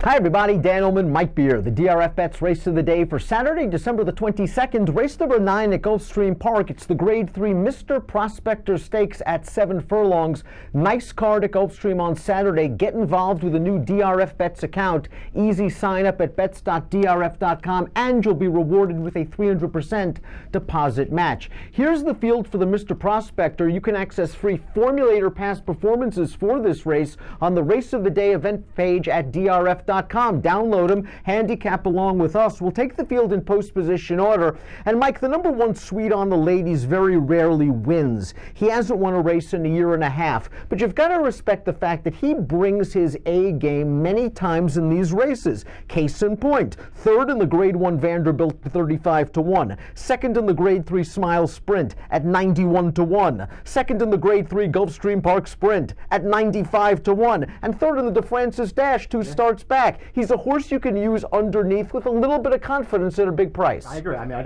Hi everybody, Dan Ullman, Mike Beer. The DRFBets race of the day for Saturday, December the 22nd, race number 9 at Gulfstream Park. It's the Grade 3 Mr. Prospector Stakes at 7 furlongs. Nice card at Gulfstream on Saturday. Get involved with a new DRFBets account. Easy sign up at bets.drf.com and you'll be rewarded with a 300% deposit match. Here's the field for the Mr. Prospector. You can access free formulator past performances for this race on the Race of the Day event page at DRF.com. Download them, handicap along with us. We'll take the field in post position order. And Mike, the number 1 suite on the ladies very rarely wins. He hasn't won a race in a year and a half, but you've got to respect the fact that he brings his A game many times in these races. Case in point, 3rd in the Grade 1 Vanderbilt 35-1, 2nd in the Grade 3 Smile Sprint at 91-1, 2nd in the Grade 3 Gulfstream Park Sprint at 95-1, and 3rd in the DeFrancis Dash 2 starts back. He's a horse you can use underneath with a little bit of confidence at a big price. I agree. I mean,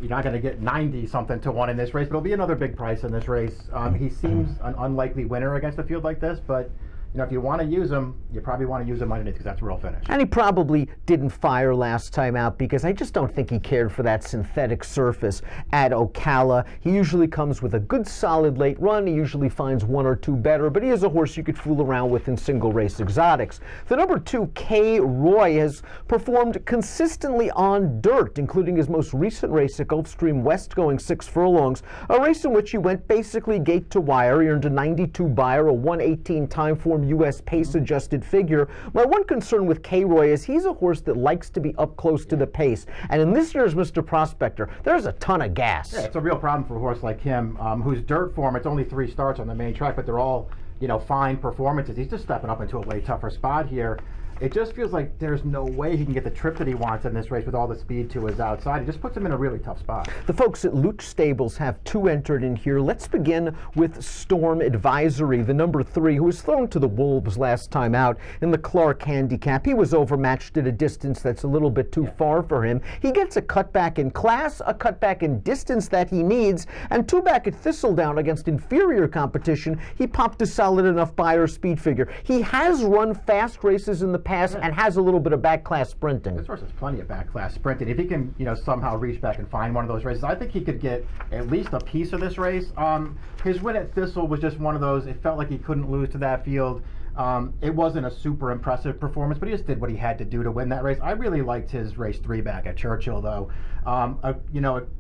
you're not going to get 90-something to 1 in this race, but it'll be another big price in this race. He seems an unlikely winner against a field like this, but you know, if you want to use him, you probably want to use him underneath because that's a real finish. And he probably didn't fire last time out because I just don't think he cared for that synthetic surface at Ocala. He usually comes with a good solid late run. He usually finds 1 or 2 better, but he is a horse you could fool around with in single race exotics. The number 2, K. Roy, has performed consistently on dirt, including his most recent race at Gulfstream West going 6 furlongs, a race in which he went basically gate to wire. He earned a 92 buyer, a 118 time form U.S. pace-adjusted figure. My one concern with K. Roy is he's a horse that likes to be up close to the pace. And in this year's Mr. Prospector, there's a ton of gas. Yeah, it's a real problem for a horse like him, whose dirt form, it's only 3 starts on the main track, but they're all, you know, fine performances. He's just stepping up into a way tougher spot here. It just feels like there's no way he can get the trip that he wants in this race with all the speed to his outside. It just puts him in a really tough spot. The folks at Luch Stables have 2 entered in here. Let's begin with Storm Advisory, the number 3, who was thrown to the wolves last time out in the Clark handicap. He was overmatched at a distance that's a little bit too far for him. He gets a cutback in class, a cutback in distance that he needs, and 2 back at Thistledown against inferior competition. He popped a solid enough buyer speed figure. He has run fast races in the past and has a little bit of back class sprinting. This horse has plenty of back class sprinting. If he can, you know, somehow reach back and find one of those races, I think he could get at least a piece of this race. His win at Thistle was just one of those. It felt like he couldn't lose to that field. It wasn't a super impressive performance, but he just did what he had to do to win that race. I really liked his race 3 back at Churchill, though. A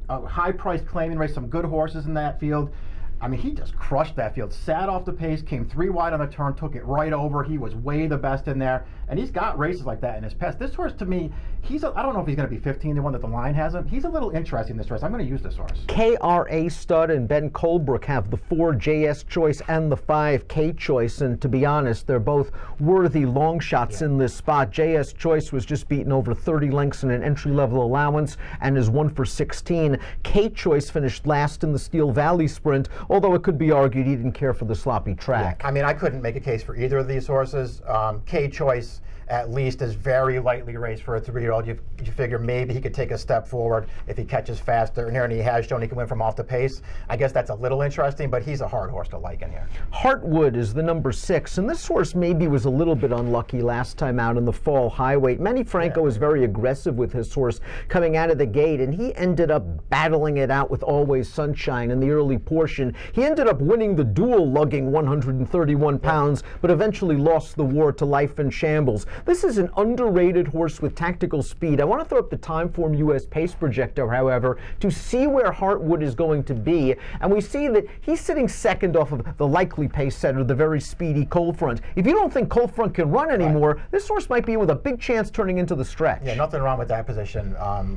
high-priced claiming race, some good horses in that field. I mean, he just crushed that field, sat off the pace, came 3 wide on the turn, took it right over. He was way the best in there, and he's got races like that in his past. This horse, to me, I don't know if he's going to be 15-1 that the line has him. He's a little interesting in this race. I'm going to use this horse. KRA Stud and Ben Colebrook have the 4 JS Choice and the 5 K Choice, and to be honest, they're both worthy long shots in this spot. JS Choice was just beaten over 30 lengths in an entry-level allowance and is 1 for 16. K Choice finished last in the Steel Valley Sprint, although it could be argued he didn't care for the sloppy track. Yeah. I mean, I couldn't make a case for either of these horses. K-Choice, at least, is very lightly raced for a 3-year-old. You figure maybe he could take a step forward if he catches faster, and he has shown he can win from off the pace. I guess that's a little interesting, but he's a hard horse to like in here. Heartwood is the number 6, and this horse maybe was a little bit unlucky last time out in the fall high weight. Manny Franco was very aggressive with his horse coming out of the gate, and he ended up battling it out with Always Sunshine in the early portion. He ended up winning the duel, lugging 131 pounds, but eventually lost the war to Life in Shambles. This is an underrated horse with tactical speed. I want to throw up the time form U.S. pace projector, however, to see where Heartwood is going to be. And we see that he's sitting second off of the likely pace setter, the very speedy Cold Front. If you don't think Cold Front can run anymore, this horse might be with a big chance turning into the stretch. Yeah, nothing wrong with that position.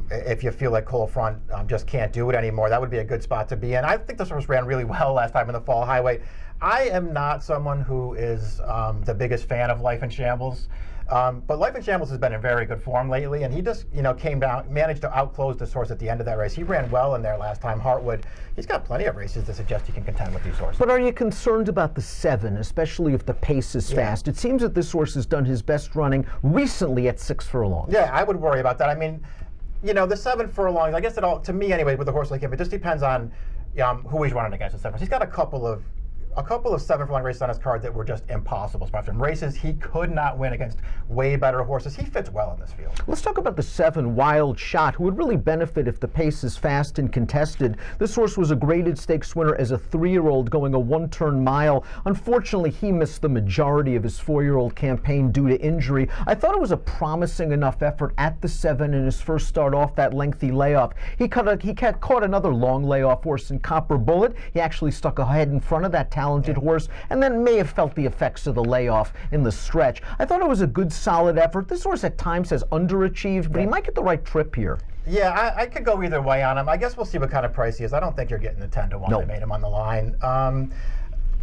If you feel like Cold Front just can't do it anymore, that would be a good spot to be in. I think this horse ran really well last time in the fall highway. I am not someone who is the biggest fan of Life in Shambles. But Life in Shambles has been in very good form lately, and he just, came down, managed to outclose this horse at the end of that race. He ran well in there last time. Heartwood, he's got plenty of races to suggest he can contend with these horses. But are you concerned about the 7, especially if the pace is fast? It seems that this horse has done his best running recently at 6 furlongs. Yeah, I would worry about that. I mean, the 7 furlongs, I guess it all, to me anyway, with a horse like him, it just depends on who he's running against at 7. He's got a couple of a couple of 7 furlong races on his card that were just impossible spots. From races he could not win against way better horses. He fits well in this field. Let's talk about the 7 Wild Shot, who would really benefit if the pace is fast and contested. This horse was a graded stakes winner as a 3-year-old going a 1-turn mile. Unfortunately, he missed the majority of his 4-year-old campaign due to injury. I thought it was a promising enough effort at the 7 in his first start off that lengthy layoff. He caught another long layoff horse in Copper Bullet. He actually stuck a head in front of that talented horse, and then may have felt the effects of the layoff in the stretch. I thought it was a good, solid effort. This horse at times has underachieved, but he might get the right trip here. Yeah, I could go either way on him. I guess we'll see what kind of price he is. I don't think you're getting the 10-1 that made him on the line.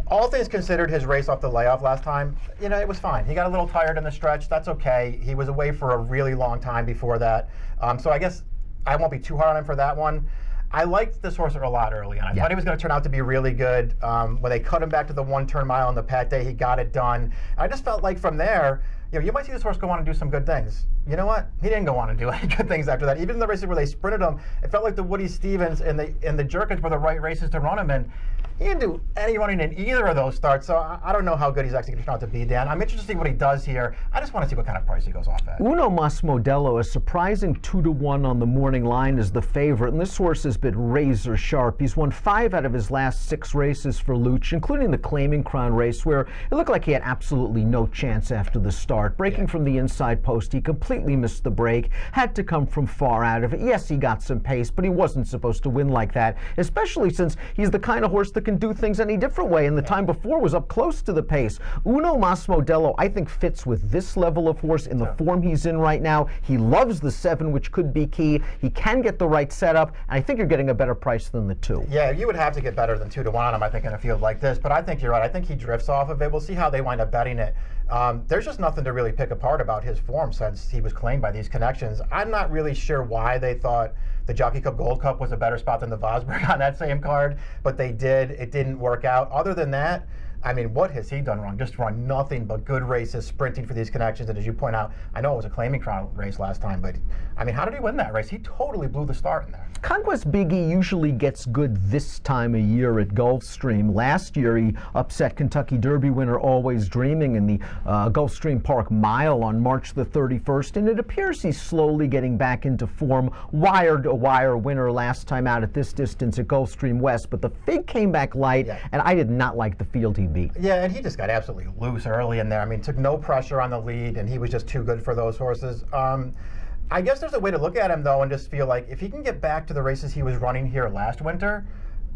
All things considered, his race off the layoff last time, you know, it was fine. He got a little tired in the stretch. That's okay. He was away for a really long time before that. So I guess I won't be too hard on him for that one. I liked this horse a lot early on. I thought he was going to turn out to be really good. When they cut him back to the 1-turn mile on the Pat Day, he got it done. I just felt like from there, you know, you might see this horse go on and do some good things. You know what? He didn't go on and do any good things after that. Even in the races where they sprinted him, it felt like the Woody Stevens and the Jerkins were the right races to run him in. He didn't do any running in either of those starts, so I don't know how good he's actually going to turn out to be, Dan. I'm interested to see what he does here. I just want to see what kind of price he goes off at. Uno Mas Modelo, a surprising 2-1 on the morning line, is the favorite, and this horse has been razor sharp. He's won 5 out of his last 6 races for Luch, including the Claiming Crown race, where it looked like he had absolutely no chance after the start. Breaking from the inside post, he completely missed the break, had to come from far out of it. Yes, he got some pace, but he wasn't supposed to win like that, especially since he's the kind of horse that can do things any different way, and the time before was up close to the pace. Uno Mas Modelo, I think, fits with this level of horse in the form he's in right now. He loves the 7, which could be key. He can get the right setup, and I think you're getting a better price than the 2. Yeah, you would have to get better than 2-1 on him, I think, in a field like this, but I think you're right. I think he drifts off of it. We'll see how they wind up betting it. There's just nothing to really pick apart about his form since he was claimed by these connections. I'm not really sure why they thought the Jockey Cup Gold Cup was a better spot than the Vosburg on that same card, but they did. It didn't work out. Other than that, I mean, what has he done wrong? Just run nothing but good races, sprinting for these connections. And as you point out, I know it was a Claiming Crown race last time, but I mean, how did he win that race? He totally blew the start in there. Conquest Biggie usually gets good this time of year at Gulfstream. Last year, he upset Kentucky Derby winner Always Dreaming in the Gulfstream Park Mile on March the 31st, and it appears he's slowly getting back into form. Wire-to-wire winner last time out at this distance at Gulfstream West, but the fig came back light, and I did not like the field he beat. Yeah, and he just got absolutely loose early in there. I mean, took no pressure on the lead, and he was just too good for those horses. I guess there's a way to look at him, though, and just feel like if he can get back to the races he was running here last winter,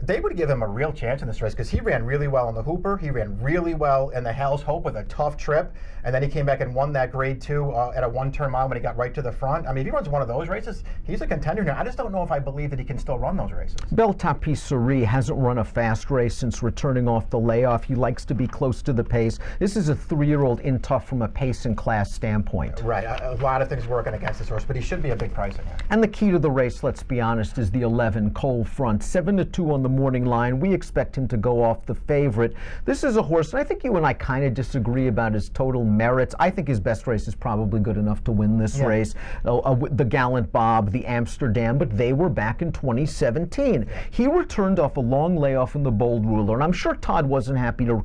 they would give him a real chance in this race because he ran really well in the Hooper. He ran really well in the Hell's Hope with a tough trip. And then he came back and won that grade 2 at a 1-turn mile when he got right to the front. I mean, if he runs one of those races, he's a contender now. I just don't know if I believe that he can still run those races. Belle Tapisserie hasn't run a fast race since returning off the layoff. He likes to be close to the pace. This is a 3-year-old in tough from a pace and class standpoint. Right. A lot of things working against this horse, but he should be a big price in here. And the key to the race, let's be honest, is the 11 Coal Front. 7-2 on the morning line. We expect him to go off the favorite. This is a horse, and I think you and I kind of disagree about his total merits. I think his best race is probably good enough to win this race. The Gallant Bob, the Amsterdam, but they were back in 2017. He returned off a long layoff in the Bold Ruler, and I'm sure Todd wasn't happy to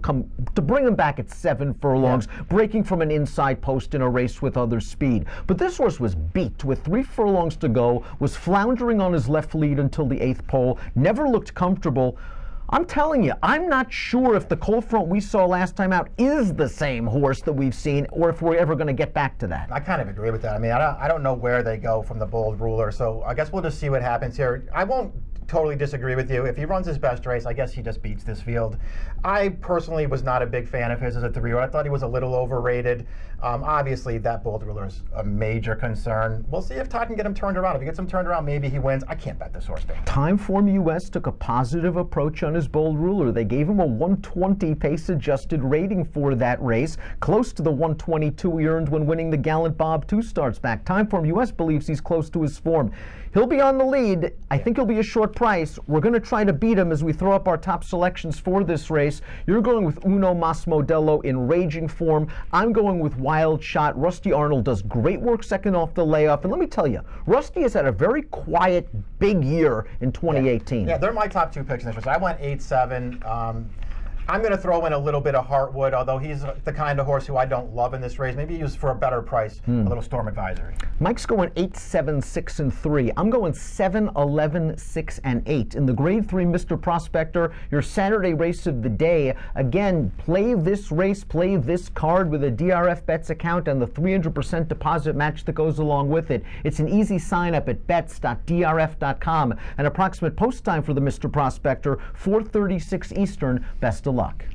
bring him back at 7 furlongs, breaking from an inside post in a race with other speed. But this horse was beat with 3 furlongs to go, was floundering on his left lead until the 8th pole, never looked comfortable. I'm telling you, I'm not sure if the Coal Front we saw last time out is the same horse that we've seen, or if we're ever going to get back to that. I kind of agree with that. I mean, I don't know where they go from the Bold Ruler, so I guess we'll just see what happens here. I won't totally disagree with you. If he runs his best race, I guess he just beats this field. I personally was not a big fan of his as a 3-year-old. I thought he was a little overrated. Obviously, that Bold Ruler is a major concern. We'll see if Todd can get him turned around. If he gets him turned around, maybe he wins. I can't bet this horse, Dan. Timeform US took a positive approach on his Bold Ruler. They gave him a 120 pace-adjusted rating for that race, close to the 122 he earned when winning the Gallant Bob 2 starts back. Timeform US believes he's close to his form. He'll be on the lead. I think he'll be a short price. We're going to try to beat him as we throw up our top selections for this race. You're going with Uno Mas Modelo in raging form. I'm going with Wild Shot. Rusty Arnold does great work second off the layoff. And let me tell you, Rusty has had a very quiet, big year in 2018. Yeah, they're my top 2 picks in this race. I went 8-7. I'm going to throw in a little bit of Heartwood, although he's the kind of horse who I don't love in this race. Maybe use for a better price, a little Storm Advisory. Mike's going 8, 7, 6, and 3. I'm going 7, 11, 6, and 8. In the Grade 3 Mr. Prospector, your Saturday race of the day. Again, play this race, play this card with a DRFBets account and the 300% deposit match that goes along with it. It's an easy sign up at bets.drf.com. An approximate post time for the Mr. Prospector, 4:36 Eastern. Best of luck.